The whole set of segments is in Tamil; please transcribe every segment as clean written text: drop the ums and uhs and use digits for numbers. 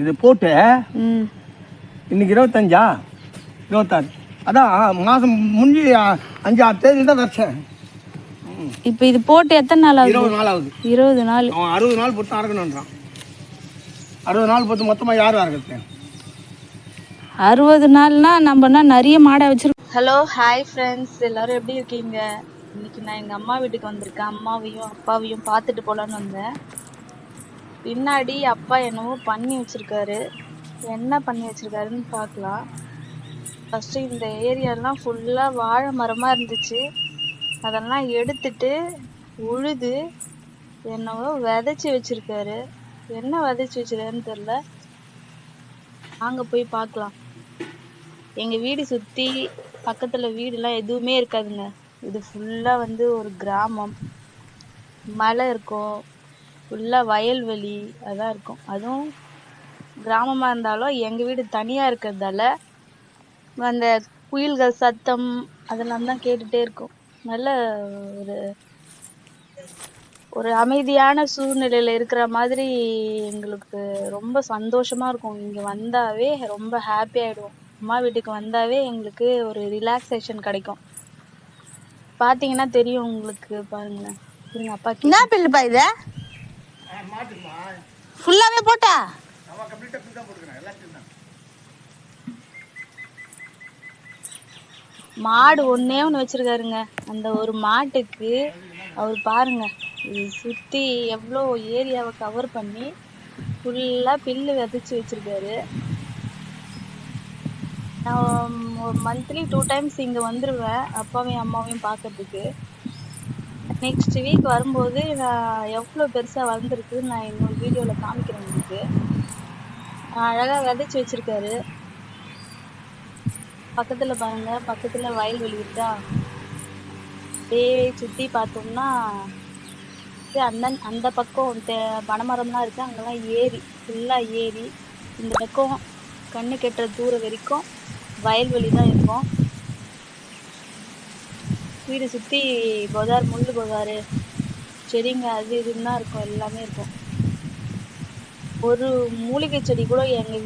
இது போட்டு இன்னைக்கு 26 அதான் மாதம் முடிஞ்சு 5-6 தேதி தான் வச்சேன். இப்போ இது போட்டு எத்தனை நாள் ஆகுது? 20 நாள் ஆகுது. 20 நாள். அவன் 60 நாள் பொறுத்து அறக்கணுன்றான். 60 நாள் பொறுத்து மொத்தமாக யார் அறக்கிறது? 60 நாள்னா நம்மனா நிறைய மாடை வச்சிருக்கோம். ஹலோ ஹாய் ஃப்ரெண்ட்ஸ், எல்லோரும் எப்படி இருக்கீங்க? இன்னைக்கு நான் எங்கள் அம்மா வீட்டுக்கு வந்திருக்கேன். அம்மாவையும் அப்பாவையும் பார்த்துட்டு போகலான்னு வந்தேன். பின்னாடி அப்பா என்னவோ பண்ணி வச்சுருக்காரு. என்ன பண்ணி வச்சுருக்காருன்னு பார்க்கலாம். ஃபஸ்ட்டு இந்த ஏரியாலாம் ஃபுல்லாக வாழை மரமாக இருந்துச்சு. அதெல்லாம் எடுத்துட்டு உழுது என்னவோ விதைச்சி வச்சிருக்காரு. என்ன விதைச்சி வச்சிருக்காருன்னு தெரியல. அங்க போய் பார்க்கலாம். எங்க வீடு சுத்தி பக்கத்துல வீடுலாம் எதுவுமே இருக்காதுங்க. இது ஃபுல்லா வந்து ஒரு கிராமம். மலை இருக்கும், ஃபுல்லா வயல்வெளி அதான் இருக்கும். அதுவும் கிராமமா இருந்தாலும் எங்க வீடு தனியா இருக்கிறதால அந்த குயில்கள் சத்தம் அதெல்லாம் தான் கேட்டுட்டே இருக்கும். நல்ல ஒரு ஒரு அமைதியான சூழ்நிலையில இருக்கிற மாதிரி எங்களுக்கு ரொம்ப சந்தோஷமா இருக்கும். இங்க வந்தாவே ரொம்ப ஹாப்பி ஆயிடுவோம். அம்மா வீட்டுக்கு வந்தாவே எங்களுக்கு ஒரு ரிலாக்ஸேஷன் கிடைக்கும். பாத்தீங்கன்னா தெரியும் உங்களுக்கு. பாருங்களேன். எங்க அப்பா என்ன பில்லுப்பா இது ஃபுல்லாவே போட்டா மாடு ஒன்னே ஒன்று வச்சிருக்காருங்க. அந்த ஒரு மாட்டுக்கு அவர் பாருங்க சுத்தி எவ்வளோ ஏரியாவை கவர் பண்ணி ஃபுல்லா பில்லு விதைச்சு வச்சிருக்காரு. நான் மந்த்லி 2 டைம்ஸ் இங்க வந்துருவேன் அப்பாவையும் அம்மாவையும் பார்க்கறதுக்கு. நெக்ஸ்ட் வீக் வரும்போது நான் எவ்வளோ பெருசா வளர்ந்துருக்குன்னு நான் இன்னொரு வீடியோல காமிக்கிறேன் உங்களுக்கு. அழகா விதைச்சு வச்சிருக்காரு. பக்கத்துல பாருங்க, பக்கத்துல வயல்வெளி இருக்கா. அப்படியே சுத்தி பார்த்தோம்னா அந்த அந்த பக்கம் பனைமரம்லாம் இருக்கு. அங்கெல்லாம் ஏரி, ஃபுல்லா ஏரி. இந்த பக்கம் கண்ணு கெட்டுற தூரம் வரைக்கும் வயல்வெளி தான் இருக்கும். வீடு சுத்தி பொதார், முள்ளு பொதாரு, செடிங்க அது இதுன்னு தான் இருக்கும். எல்லாமே இருக்கும். ஒரு மூலிகை செடி கூட எங்க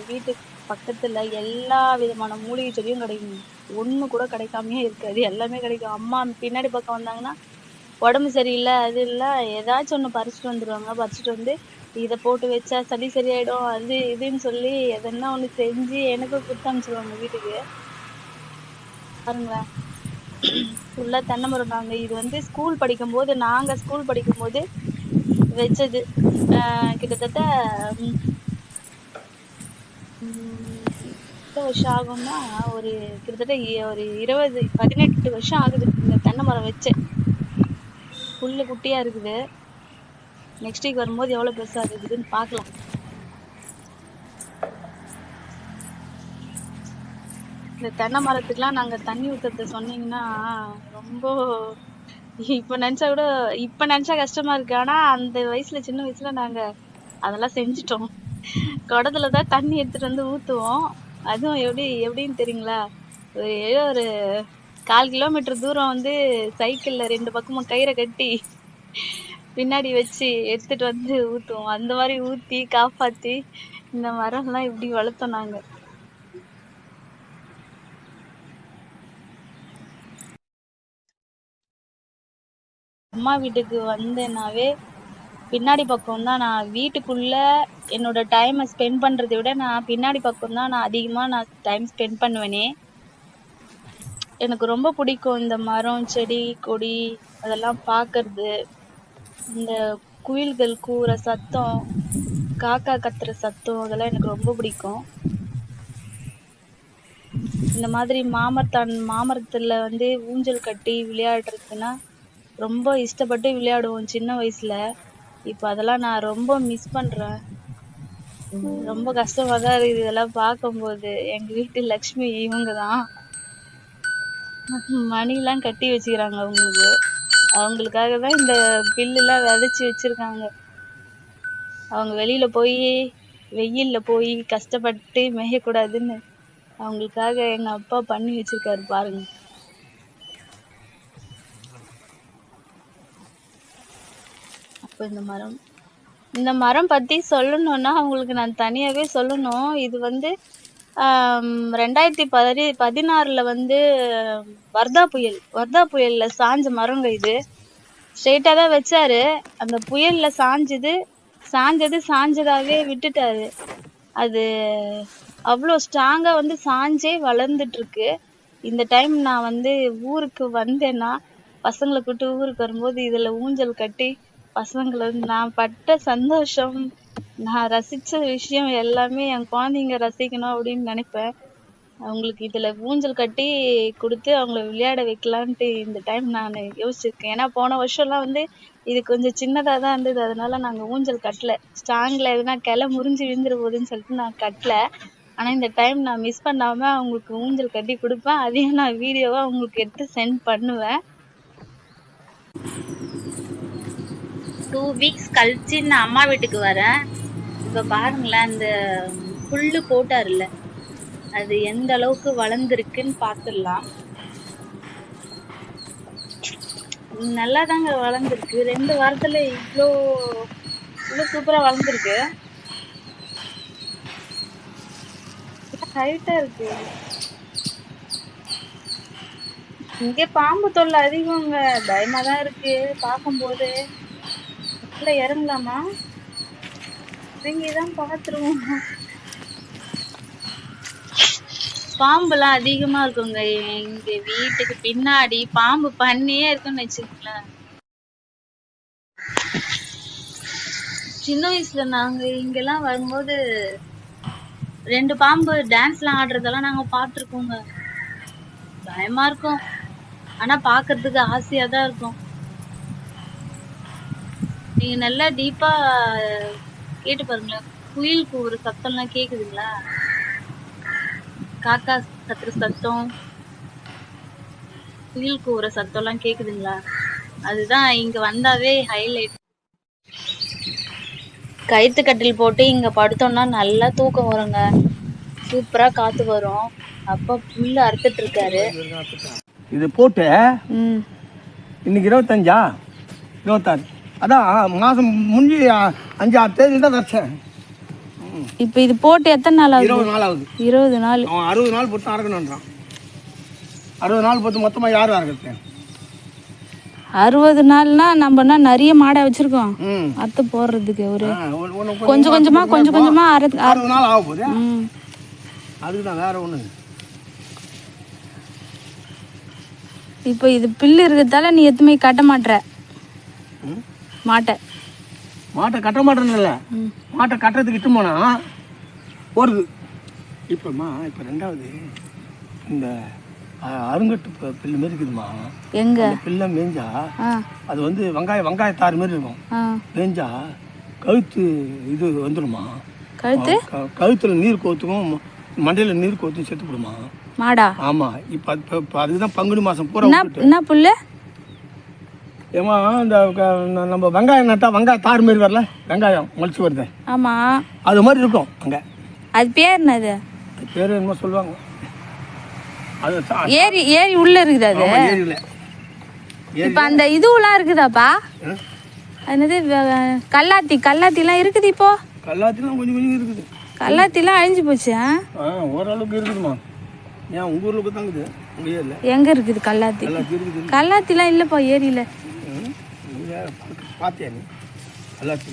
வீட்டு பக்கத்துல எல்லா விதமான மூலிகை செடியும் கிடைக்கும். ஒண்ணு கூட கிடைக்காமயே இருக்காது. எல்லாமே கிடைக்கும். அம்மா பின்னாடி பக்கம் வந்தாங்கன்னா உடம்பு சரியில்லை அது இல்லை ஏதாச்சும் ஒண்ணு பறிச்சுட்டு வந்துருவாங்க. பறிச்சுட்டு வந்து இதை போட்டு வச்சா சளி சரியாயிடும் அது இதுன்னு சொல்லி எதனா ஒண்ணு செஞ்சு எனக்கு கொடுத்து அனுப்பிச்சிருவாங்க வீட்டுக்கு. பாருங்களேன், ஃபுல்லா தென்னை மரம். நாங்க இது வந்து நாங்க ஸ்கூல் படிக்கும் போது வச்சது. கிட்டத்தட்ட எத்தனை வருஷம் ஆகும்னா கிட்டத்தட்ட ஒரு 18 வருஷம் ஆகுது இந்த தென்னை மரம் வச்சு. புல்லு குட்டியா இருக்குது. நெக்ஸ்ட் வீக் வரும்போது எவ்வளவு பெருசா இருக்குதுன்னு பார்க்கலாம். இந்த தென்னை மரத்துக்குலாம் நாங்க தண்ணி ஊத்துறத சொன்னீங்கன்னா ரொம்ப இப்ப நினைச்சா கஷ்டமா இருக்கு. ஆனா அந்த வயசுல, சின்ன வயசுல நாங்க அதெல்லாம் செஞ்சுட்டோம். குடத்துலதான் தண்ணி எடுத்துட்டு வந்து ஊத்துவோம். அதுவும் எப்படின்னு தெரியுங்களா? ஒரு 1/4 கிலோமீட்டர் தூரம் வந்து சைக்கிள்ல 2 பக்கமும் கயிறை கட்டி பின்னாடி வச்சு எடுத்துட்டு வந்து ஊத்துவோம். அந்த மாதிரி ஊத்தி காப்பாத்தி இந்த மரம் எல்லாம் இப்படி வளர்த்தோம் நாங்க. அம்மா வீட்டுக்கு வந்தேன்னாவே பின்னாடி பக்கம் தான். நான் வீட்டுக்குள்ள என்னோட டைமை ஸ்பெண்ட் பண்றதை விட நான் பின்னாடி பக்கம் தான் அதிகமா டைம் ஸ்பெண்ட் பண்ணுவேனே. எனக்கு ரொம்ப பிடிக்கும் இந்த மரம், செடி, கொடி அதெல்லாம் பாக்குறது. இந்த குயில்கள் கூவுற சத்தம், காக்கா கத்துற சத்தம் அதெல்லாம் எனக்கு ரொம்ப பிடிக்கும். இந்த மாதிரி மாமரத்துல வந்து ஊஞ்சல் கட்டி விளையாடுறதுன்னா ரொம்ப இஷ்டப்பட்டு விளையாடுவோம் சின்ன வயசுல. இப்ப அதெல்லாம் நான் ரொம்ப மிஸ் பண்றேன். ரொம்ப கஷ்டமா தான் இருக்குது இதெல்லாம் பார்க்கும்போது. எங்க வீட்டு லக்ஷ்மி இவங்கதான் மணி எல்லாம் கட்டி வச்சுக்கிறாங்க அவங்களுக்காக தான் இந்த பில்லு எல்லாம் விதைச்சு வச்சிருக்காங்க. அவங்க வெளியில போய் வெயில்ல போய் கஷ்டப்பட்டு மேயக்கூடாதுன்னு அவங்களுக்காக எங்க அப்பா பண்ணி வச்சிருக்காரு பாருங்க. அப்ப இந்த மரம் இந்த மரம் பற்றி சொல்லணுன்னா உங்களுக்கு நான் தனியாகவே சொல்லணும். இது வந்து 2016 வந்து வர்தா புயலில் சாஞ்ச மரங்க இது. ஸ்ட்ரெயிட்டாக தான் வச்சாரு. அந்த புயலில் சாஞ்சதாகவே விட்டுட்டாரு. அது அவ்வளோ ஸ்ட்ராங்காக வந்து சாஞ்சே வளர்ந்துட்டுருக்கு. இந்த டைம் நான் வந்து ஊருக்கு வந்தேன்னா பசங்களை கூப்பிட்டு ஊருக்கு வரும்போது இதில் ஊஞ்சல் கட்டி பசங்களை நான் பட்ட சந்தோஷம், நான் ரசித்த விஷயம் எல்லாமே என் குழந்தைங்க ரசிக்கணும் அப்படின்னு நினைப்பேன். அவங்களுக்கு இதில் ஊஞ்சல் கட்டி கொடுத்து அவங்கள விளையாட வைக்கலான்ட்டு இந்த டைம் நான் யோசிச்சிருக்கேன். ஏன்னா போன வருஷம்லாம் வந்து இது கொஞ்சம் சின்னதாக தான் இருந்தது, அதனால நாங்கள் ஊஞ்சல் கட்டலை. ஸ்ட்ராங்கில் எதுனா கிளை முறிஞ்சு விழுந்துட போகுதுன்னு சொல்லிட்டு நான் கட்டலை. ஆனால் இந்த டைம் நான் மிஸ் பண்ணாமல் அவங்களுக்கு ஊஞ்சல் கட்டி கொடுப்பேன். அதையும் நான் வீடியோவாக அவங்களுக்கு எடுத்து சென்ட் பண்ணுவேன். 2 வீக்ஸ் கழிச்சு நான் அம்மா வீட்டுக்கு வரேன். இப்போ பாருங்களேன், அந்த புல்லு போட்டார்ல அது எந்த அளவுக்கு வளர்ந்துருக்குன்னு பார்த்துடலாம். நல்லா தாங்க வளர்ந்துருக்கு. 2 வாரத்தில் இவ்வளோ சூப்பராக வளர்ந்துருக்கு. ஹைட்டாக இருக்கு. இங்கே பாம்பு தொல்லை அதிகங்க, பயமாக தான் இருக்கு பார்க்கும்போது. உள்ள இறங்கலாமா? இறங்கிதான் பார்த்துருவோம். பாம்புலாம் அதிகமா இருக்குங்க எங்க வீட்டுக்கு பின்னாடி. பாம்பு பண்ணியே இருக்குன்னு வச்சுக்கோங்களேன். சின்ன வயசுல நாங்க இங்கெல்லாம் வரும்போது 2 பாம்பு டான்ஸ்லாம் ஆடுறதெல்லாம் நாங்க பார்த்துருக்கோங்க. பயமா இருக்கும், ஆனா பாக்குறதுக்கு ஆசையா தான் இருக்கும். நீங்க நல்லா டீப்பா கேட்டு பாருங்களேன், குயில் கூவுற சத்தம்லாம் கேக்குதுங்களா? காக்கா கத்துற சத்தம், குயில் கூவுற சத்தம்லாம் கேக்குதுங்களா? அதுதான் இங்க வந்தாவே ஹைலைட். கயித்து கட்டில் போட்டு இங்க படுத்தோம்னா நல்லா தூக்கம் வருங்க. சூப்பரா காத்து வரும். அப்பா புல்லு அறுத்துட்டு இருக்காரு. இது போட்டு இன்னைக்கு 25 26 அதான் மாசம் முடிஞ்சு 5-6 தேதி தான் வச்சேன். இப்போ இது போட்டு எத்தனை நாள் ஆகுது? 20 நாள் ஆகுது. 20 நாள். அவன் 60 நாள் பொறுத்து அறக்கணுன்றான். 60 நாள் பொறுத்து மொத்தமாக யார் அறக்கிறது? 60 நாள்னா நம்மனா நிறைய மாடை வச்சிருக்கோம். அத்தை போடுறதுக்கு ஒரு கொஞ்சம் கொஞ்சமா 60 நாள் ஆக போகுது. அதுக்குதான், வேற ஒண்ணு. இப்போ இது பில்லு இருக்கிறதால நீ எதுவுமே கட்ட மாட்டற. மாட்டை கட்ட மாட்டேன்னு இல்லை, மாட்டை கட்டுறதுக்கு இட்டு போனா போடுது. இப்போம்மா இப்போ 2வது இந்த அருங்கட்டு பில்லு மாரி இருக்குதுமா. எங்க பில்லை மேய்ஞ்சா அது வந்து வெங்காயத்தாறு மாரி இருக்கும். மேய்ஞ்சா கழுத்து இது வந்துடுமா. கழுத்துல நீர் கோத்துக்கும் மண்டையில நீர் கோத்தும் செத்து போடுமா மாடா. ஆமா, இப்போ அதுதான் பங்குனி மாசம் பூரா. என்ன புல்லு ஏமா? இந்த நம்ம வெங்காயம் நட்டா வெங்காயத்தாறு மாரி வரல, வெங்காயம் முளைச்சு வருது. ஆமா, அது மாதிரி இருக்கும் அங்க. அது பேர் என்னது? பேர் என்னமோ சொல்லுவாங்க. ஏரி உள்ள இருக்குது. அது ஏரியில இப்ப அந்த இதுலாம் இருக்குதாப்பா? என்னது கல்லாத்திலாம் இருக்குது. இப்போ கல்லாத்திலாம் கொஞ்சம் இருக்குது. கல்லாத்திலாம் அழிஞ்சு போச்சு. ஓரளவுக்கு இருக்குதுமா. ஏன் உங்க ஊர்ல தான் இருக்குது? உங்க ஏரியில எங்க இருக்குது கல்லாத்தி? கல்லாத்திலாம் இல்லப்பா ஏரியில. பாத்தியா நீ கல்லாத்தி?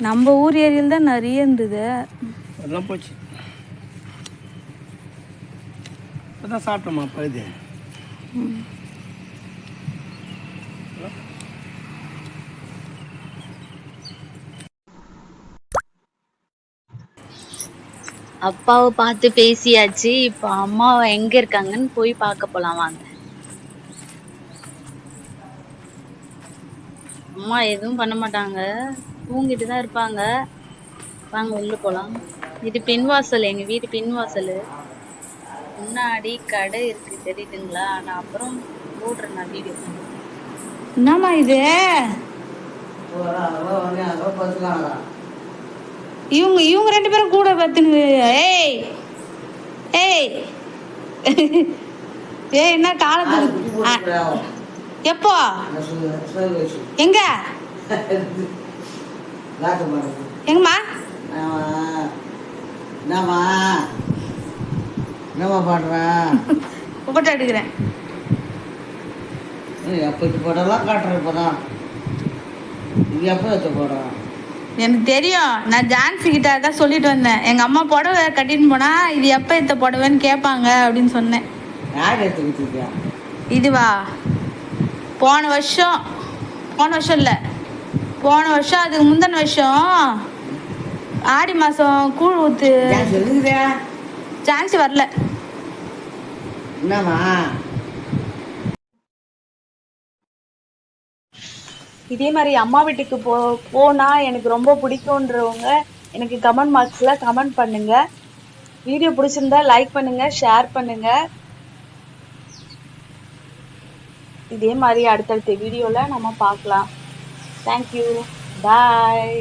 நம்ம ஊர் ஏரியில தான் நிறைய இருந்தது, அதெல்லாம் போச்சு. அதான் சாப்பிட்டோமா பழுது. அப்பாவை பார்த்து பேசியாச்சு. இப்போ அம்மாவை எங்க இருக்காங்கன்னு போய் பார்க்க போலாம் வாங்க. அம்மா எதுவும் பண்ண மாட்டாங்க, தூங்கிட்டு தான் இருப்பாங்க. வாங்க உள்ள போலாம். இது பின்வாசல், எங்க வீட்டு பின்வாசல். முன்னாடி கடை இருக்கு, தெரியுதுங்களா? நான் அப்புறம் போடுறேன் நான் வீடியோ. என்னம்மா இது? இவங்க 2 பேரும் கூட பார்த்துன்னு. ஏய் ஏய் ஏய், என்ன காலத்து? எப்போ? எங்க எங்கம்மா என்னம்மா பண்ணுறேன் போட்டோ எடுக்கிறேன். எப்போ இது படம்லாம் காட்டுறேன் இப்போதான். இது எப்போ எடுத்த படம்? எனக்கு தெரியும். நான் ஜான்சி கிட்ட தான் சொல்லிட்டு வந்தேன். எங்க அம்மா புடவை கட்டின்னு போனா இது எப்ப எடுத்த புடவைன்னு கேட்பாங்க அப்படின்னு சொன்னேன். யார் எடுத்து கொடுத்துருக்கியா? இதுவா போன வருஷம் இல்லை, போன வருஷம் அதுக்கு முந்தின வருஷம் ஆடி மாசம் கூழ் ஊத்து சொல்லுங்கயா. ஜான்சி வரல. என்னம்மா இதே மாதிரி அம்மா வீட்டுக்கு போனா எனக்கு ரொம்ப பிடிக்கும்ன்றவங்க எனக்கு கமெண்ட் பாக்ஸ்ல கமெண்ட் பண்ணுங்க. வீடியோ பிடிச்சிருந்தா லைக் பண்ணுங்க, ஷேர் பண்ணுங்க. இதே மாதிரி அடுத்தடுத்த வீடியோல நம்ம பார்க்கலாம். தேங்க்யூ, பாய்.